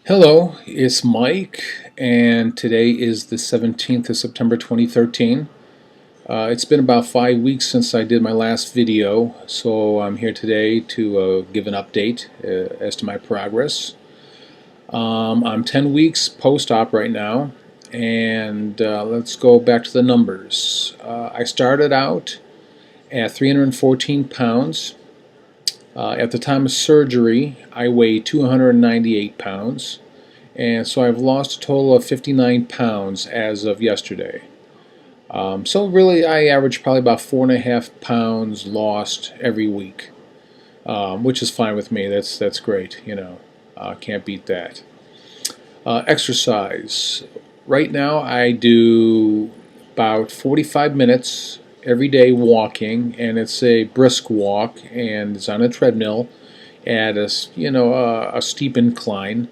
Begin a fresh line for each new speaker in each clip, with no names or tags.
Hello, it's Mike, and today is the 17th of September 2013. It's been about 5 weeks since I did my last video, so I'm here today to give an update as to my progress. I'm 10 weeks post-op right now, and let's go back to the numbers. I started out at 314 pounds. At the time of surgery, I weighed 298 pounds. And so I've lost a total of 59 pounds as of yesterday. So really, I average probably about 4.5 pounds lost every week, which is fine with me. That's great. Can't beat that. Exercise. Right now, I do about 45 minutes every day walking, and it's a brisk walk, and it's on a treadmill at a steep incline.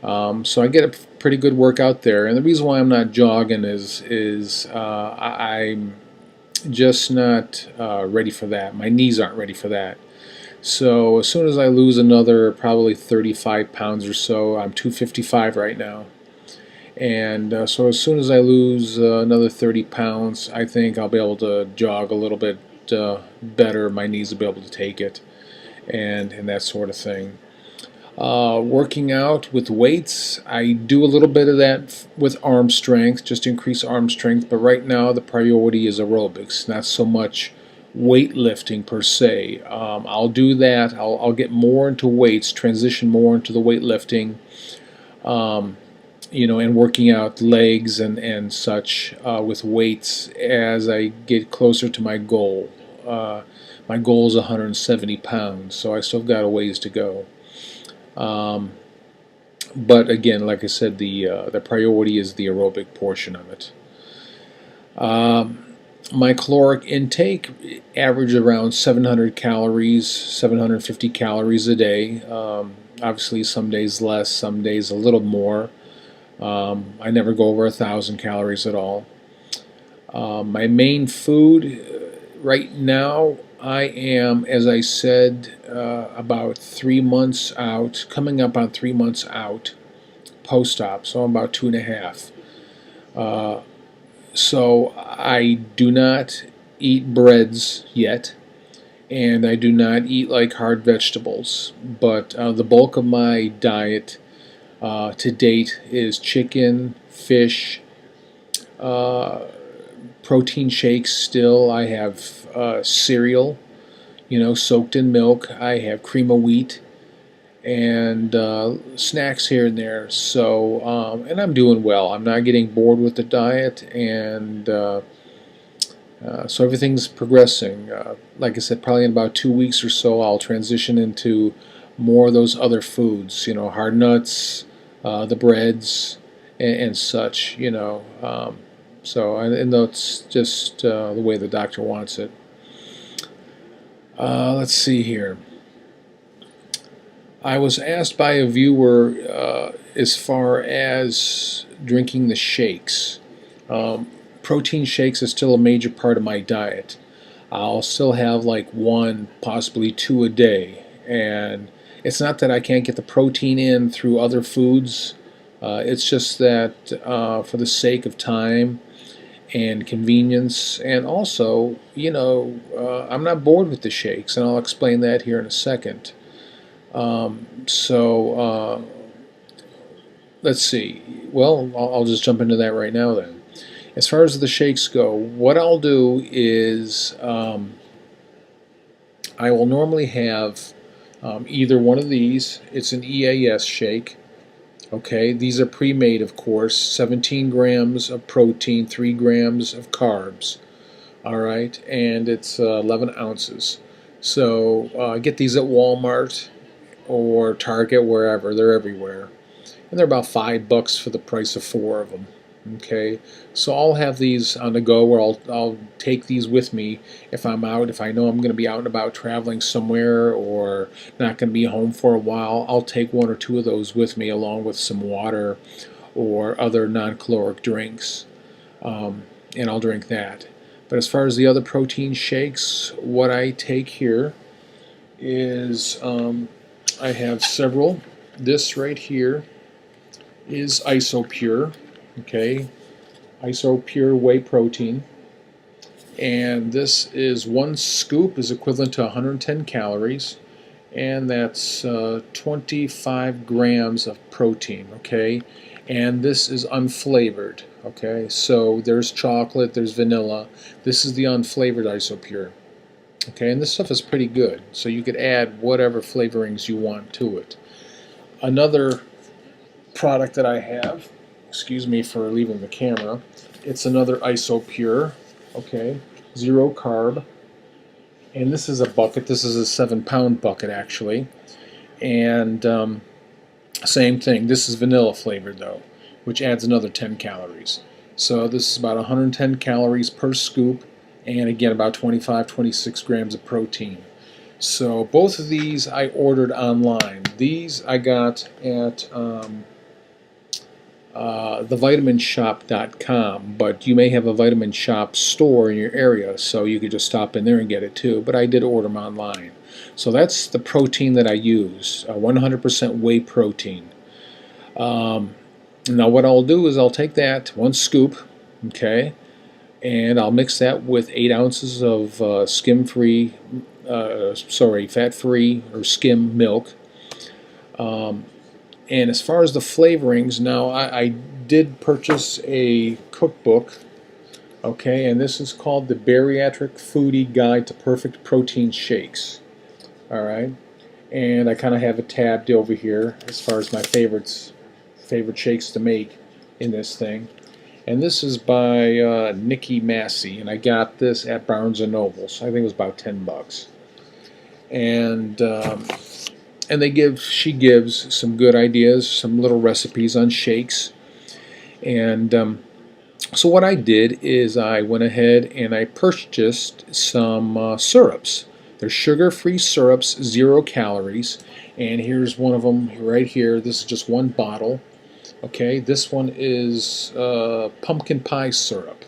So I get a pretty good workout there, and the reason why I'm not jogging is I'm just not ready for that. My knees aren't ready for that. So as soon as I lose another probably 35 pounds or so, I'm 255 right now, and so as soon as I lose another 30 pounds, I think I'll be able to jog a little bit better. My knees will be able to take it, and that sort of thing. Working out with weights, I do a little bit of that with arm strength, just to increase arm strength, but right now the priority is aerobics, not so much weightlifting per se. I'll do that. I'll get more into weights, transition more into the weightlifting, and working out legs and such with weights as I get closer to my goal. My goal is 170 pounds, so I still got a ways to go. But again, like I said, the priority is the aerobic portion of it. My caloric intake average around 700 calories, 750 calories a day. Obviously, some days less, some days a little more. I never go over 1,000 calories at all. My main food right now, I am, as I said, about 3 months out, coming up on 3 months out, post-op, so I'm about 2.5. So I do not eat breads yet, and I do not eat like hard vegetables, but the bulk of my diet to date is chicken, fish, protein shakes still. I have cereal, soaked in milk. I have cream of wheat and snacks here and there. So, and I'm doing well. I'm not getting bored with the diet, and so everything's progressing. Like I said, probably in about 2 weeks or so, I'll transition into more of those other foods, hard nuts, the breads, and such, so, and that's just the way the doctor wants it. Let's see here. I was asked by a viewer as far as drinking the shakes. Protein shakes is still a major part of my diet. I'll still have like one, possibly two a day. And it's not that I can't get the protein in through other foods. It's just that for the sake of time and convenience, and also, I'm not bored with the shakes, and I'll explain that here in a second. So let's see. Well, I'll just jump into that right now then. As far as the shakes go, what I'll do is I will normally have either one of these. It's an EAS shake. Okay, these are pre-made, of course. 17 grams of protein, 3 grams of carbs. All right, and it's 11 ounces. So get these at Walmart or Target, wherever. They're everywhere. And they're about $5 for the price of 4 of them. Okay, so I'll have these on the go, where I'll take these with me if I'm out. If I know I'm going to be out and about traveling somewhere, or not going to be home for a while, I'll take one or two of those with me, along with some water or other non-caloric drinks, and I'll drink that. But as far as the other protein shakes, what I take here is I have several. This right here is IsoPure. Okay, IsoPure whey protein, and this is one scoop is equivalent to 110 calories, and that's 25 grams of protein. Okay, and this is unflavored. Okay, so there's chocolate, there's vanilla. This is the unflavored IsoPure. Okay, and this stuff is pretty good, so you could add whatever flavorings you want to it. Another product that I have, excuse me for leaving the camera, it's another IsoPure, okay, zero carb, and this is a bucket. This is a 7-pound bucket actually, and same thing. This is vanilla flavored though, which adds another 10 calories. So this is about 110 calories per scoop, and again about 25-26 grams of protein. So both of these I ordered online. These I got at thevitaminshop.com, but you may have a Vitamin Shop store in your area, so you could just stop in there and get it too. But I did order them online. So that's the protein that I use, 100% whey protein. Now what I'll do is I'll take that one scoop, okay, and I'll mix that with 8 ounces of fat-free or skim milk. And as far as the flavorings, now I did purchase a cookbook, okay, and this is called the Bariatric Foodie Guide to Perfect Protein Shakes. All right, and I kind of have it tabbed over here as far as my favorite shakes to make in this thing. And this is by Nikki Massey, and I got this at Barnes & Nobles. I think it was about $10. And she gives some good ideas, some little recipes on shakes. And so what I did is I went ahead and I purchased some syrups. They're sugar-free syrups, 0 calories. And here's one of them right here. This is just one bottle. Okay, this one is pumpkin pie syrup.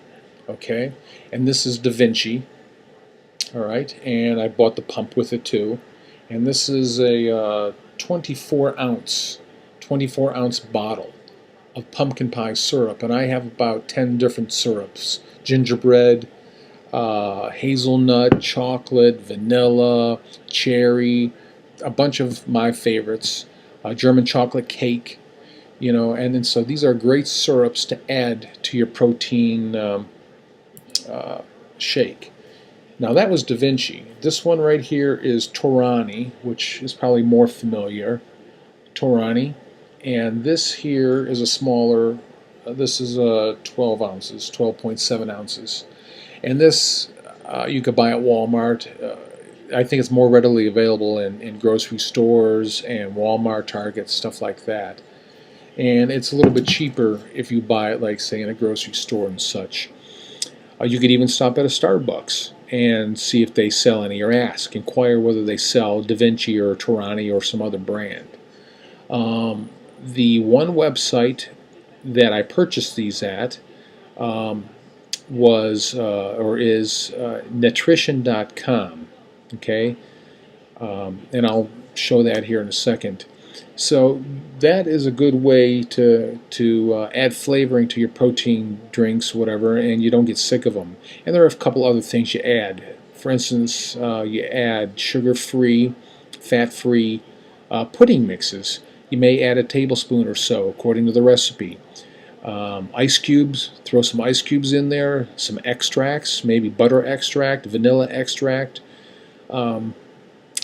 Okay, and this is Da Vinci. All right, and I bought the pump with it too. And this is a 24 ounce bottle of pumpkin pie syrup, and I have about 10 different syrups: gingerbread, hazelnut, chocolate, vanilla, cherry, a bunch of my favorites, German chocolate cake, and then so these are great syrups to add to your protein shake. Now that was Da Vinci. This one right here is Torani, which is probably more familiar. Torani. And this here is a smaller, this is 12 ounces, 12.7 ounces. And this you could buy at Walmart. I think it's more readily available in grocery stores and Walmart, Target, stuff like that. And it's a little bit cheaper if you buy it, like, say, in a grocery store and such. You could even stop at a Starbucks and see if they sell any, or inquire whether they sell Da Vinci or Torani or some other brand. The one website that I purchased these at was or is nutrition.com. Okay, and I'll show that here in a second. So that is a good way to add flavoring to your protein drinks, whatever, and you don't get sick of them. And there are a couple other things you add. For instance, you add sugar-free, fat-free pudding mixes. You may add a tablespoon or so, according to the recipe. Ice cubes, throw some ice cubes in there, some extracts, maybe butter extract, vanilla extract.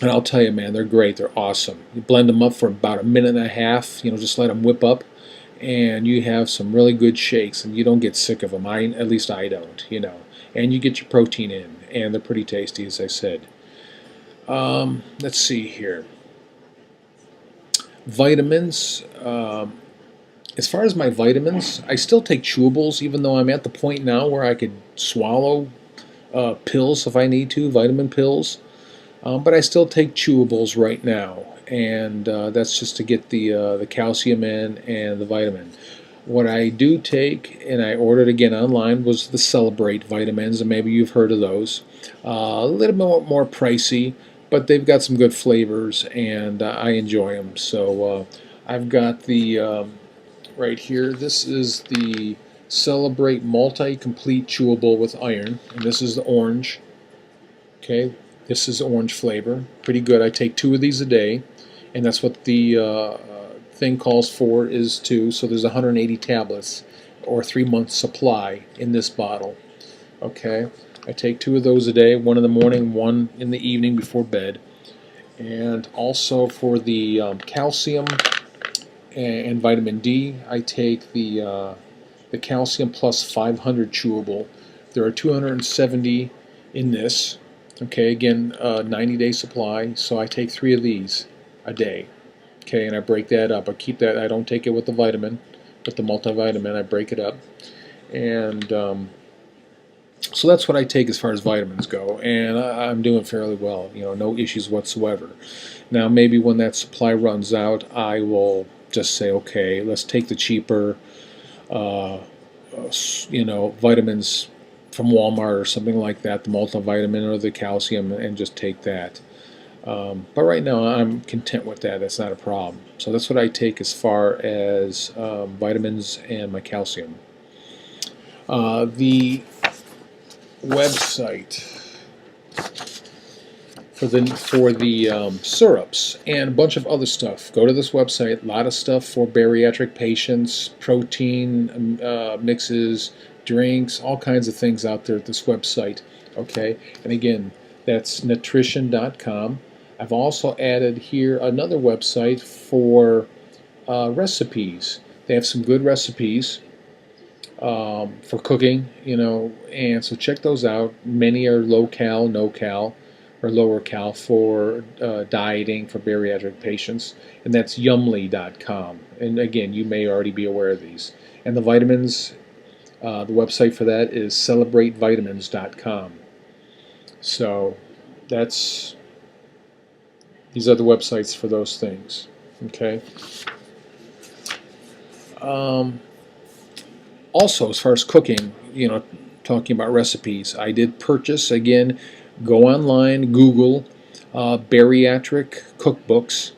And I'll tell you, man, they're great. They're awesome. You blend them up for about a minute and a half. Just let them whip up, and you have some really good shakes, and you don't get sick of them. At least I don't. And you get your protein in, and they're pretty tasty, as I said. Let's see here. Vitamins. As far as my vitamins, I still take chewables, even though I'm at the point now where I could swallow pills if I need to, vitamin pills. But I still take chewables right now, and that's just to get the calcium in and the vitamin. What I do take, and I ordered again online, was the Celebrate vitamins, and maybe you've heard of those. A little bit more pricey, but they've got some good flavors, and I enjoy them. So I've got the right here. This is the Celebrate Multi-Complete Chewable with Iron, and this is the orange. Okay, this is orange flavor. Pretty good. I take 2 of these a day, and that's what the thing calls for is 2. So there's 180 tablets or 3 months supply in this bottle. Okay, I take 2 of those a day, 1 in the morning, 1 in the evening before bed. And also for the calcium and vitamin D, I take the calcium plus 500 chewable. There are 270 in this. Okay, again, 90-day supply. So I take 3 of these a day. Okay, and I break that up. I keep that. I don't take it with the vitamin, with the multivitamin. I break it up, and so that's what I take as far as vitamins go, and I'm doing fairly well. No issues whatsoever. Now, maybe when that supply runs out, I will just say, okay, let's take the cheaper, vitamins from Walmart or something like that, the multivitamin or the calcium, and just take that. But right now, I'm content with that. That's not a problem. So that's what I take as far as vitamins and my calcium. The website for the syrups and a bunch of other stuff. Go to this website. A lot of stuff for bariatric patients, protein mixes, drinks, all kinds of things out there at this website. Okay, and again, that's nutrition.com. I've also added here another website for recipes. They have some good recipes for cooking, and so check those out. Many are low cal, no cal, or lower cal for dieting for bariatric patients, and that's yumly.com. And again, you may already be aware of these. And the vitamins, the website for that is celebratevitamins.com. So these are the websites for those things. Okay. Also, as far as cooking, talking about recipes, I did purchase, again, go online, Google bariatric cookbooks,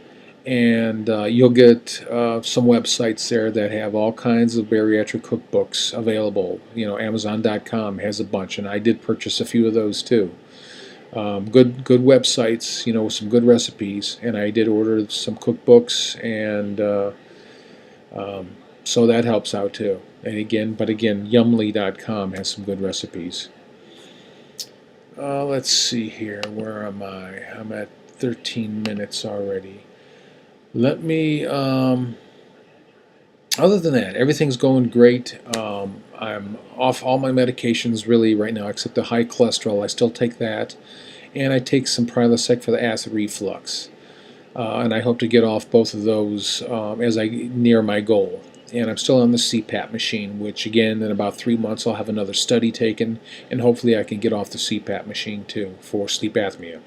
and you'll get some websites there that have all kinds of bariatric cookbooks available. Amazon.com has a bunch, and I did purchase a few of those too. Good websites, with some good recipes, and I did order some cookbooks, and so that helps out too. And again, yumly.com has some good recipes. Let's see here. Where am I? I'm at 13 minutes already. Let me. Other than that, everything's going great. I'm off all my medications really right now, except the high cholesterol. I still take that, and I take some Prilosec for the acid reflux. And I hope to get off both of those as I near my goal. And I'm still on the CPAP machine, which again, in about 3 months, I'll have another study taken, and hopefully I can get off the CPAP machine too for sleep apnea.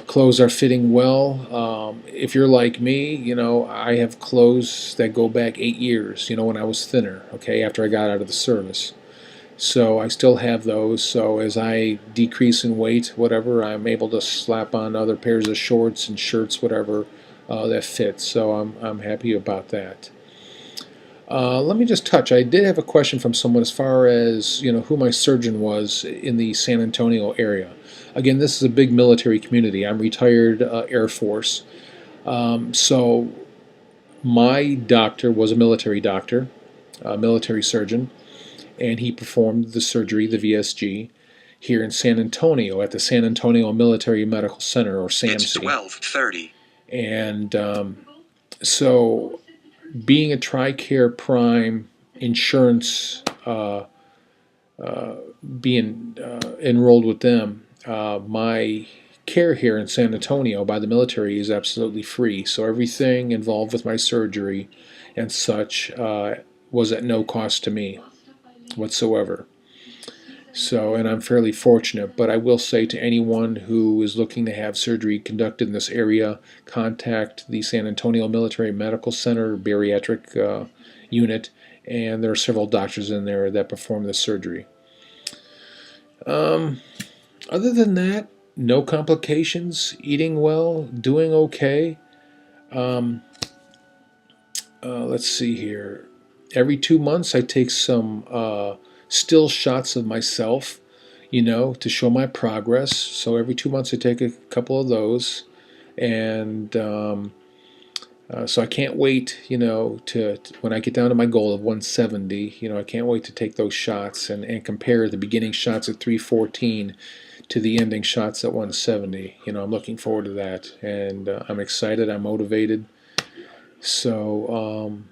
Clothes are fitting well. If you're like me, I have clothes that go back 8 years, when I was thinner, okay, after I got out of the service. So I still have those. So as I decrease in weight, whatever, I'm able to slap on other pairs of shorts and shirts, whatever, that fits. So I'm happy about that. Let me just touch. I did have a question from someone as far as who my surgeon was in the San Antonio area. Again, this is a big military community. I'm retired Air Force, so my doctor was a military doctor, a military surgeon, and he performed the surgery, the VSG, here in San Antonio at the San Antonio Military Medical Center, or SAMC.
It's 12:30.
And so being a TRICARE Prime insurance, being enrolled with them, my care here in San Antonio by the military is absolutely free. So everything involved with my surgery and such was at no cost to me whatsoever. So, and I'm fairly fortunate, but I will say to anyone who is looking to have surgery conducted in this area, contact the San Antonio Military Medical Center bariatric unit, and there are several doctors in there that perform the surgery. Other than that, no complications, eating well, doing okay. let's see here. Every 2 months, I take some still shots of myself, to show my progress. So every 2 months, I take a couple of those, and so I can't wait, to when I get down to my goal of 170. I can't wait to take those shots and compare the beginning shots at 314 to the ending shots at 170. I'm looking forward to that, and I'm excited. I'm motivated. So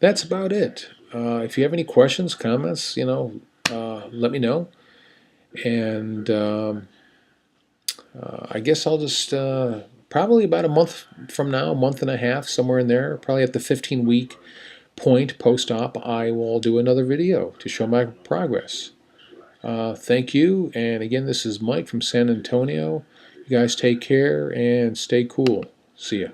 that's about it. If you have any questions, comments, let me know. And I guess I'll just probably about a month from now, a month and a half, somewhere in there, probably at the 15-week point post-op, I will do another video to show my progress. Thank you. And again, this is Mike from San Antonio. You guys take care and stay cool. See ya.